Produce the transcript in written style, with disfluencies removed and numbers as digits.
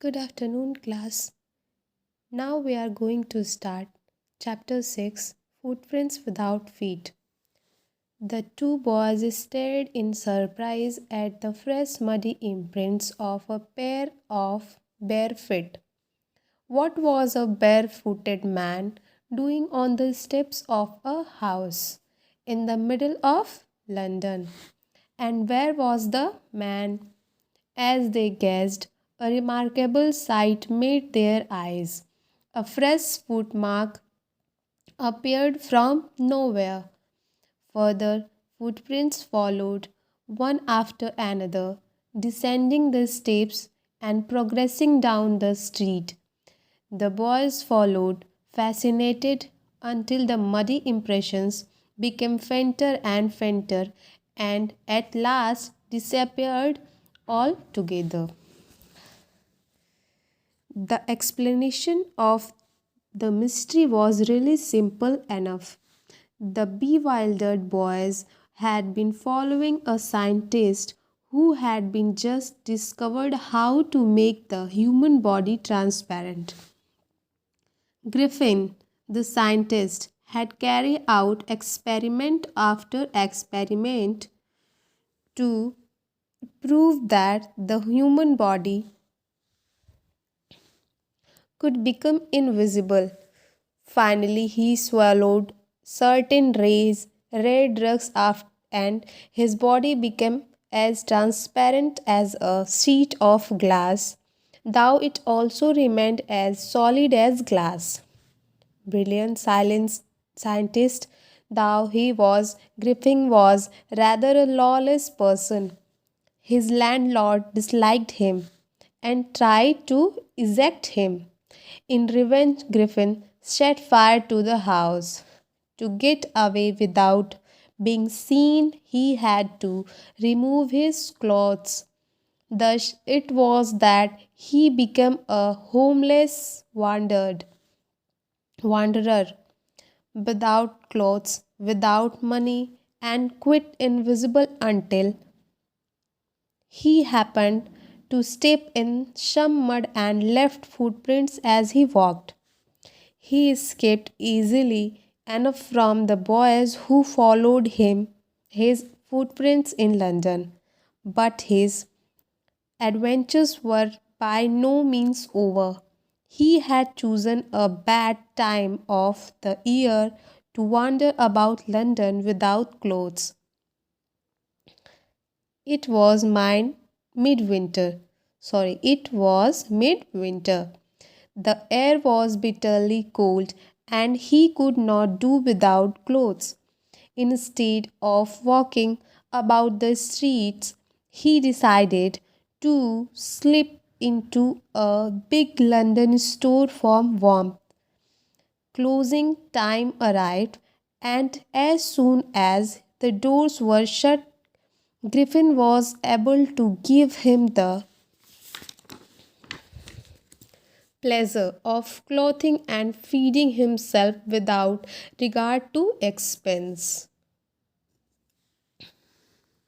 Good afternoon, class. Now we are going to start Chapter 6 Footprints Without Feet. The two boys stared in surprise at the fresh muddy imprints of a pair of bare feet. What was a barefooted man doing on the steps of a house in the middle of London? And where was the man? As they gazed, a remarkable sight met their eyes. A fresh footmark appeared from nowhere. Further footprints followed, one after another, descending the steps and progressing down the street. The boys followed, fascinated, until the muddy impressions became fainter and fainter and at last disappeared altogether. The explanation of the mystery was really simple enough. The bewildered boys had been following a scientist who had been just discovered how to make the human body transparent. Griffin, the scientist, had carried out experiment after experiment to prove that the human body could become invisible. Finally, he swallowed certain rare drugs and his body became as transparent as a sheet of glass, though it also remained as solid as glass. Brilliant silence scientist, though he was, Griffin was rather a lawless person. His landlord disliked him and tried to eject him. In revenge, Griffin set fire to the house. To get away without being seen, he had to remove his clothes. Thus, it was that he became a homeless wanderer without clothes, without money, and quite invisible until he happened to step in some mud and left footprints as he walked. He escaped easily enough from the boys who followed his footprints in London, but his adventures were by no means over. He had chosen a bad time of the year to wander about London without clothes. It was midwinter. It was midwinter. The air was bitterly cold and he could not do without clothes. Instead of walking about the streets, he decided to slip into a big London store for warmth. Closing time arrived, and as soon as the doors were shut, Griffin was able to give him the pleasure of clothing and feeding himself without regard to expense.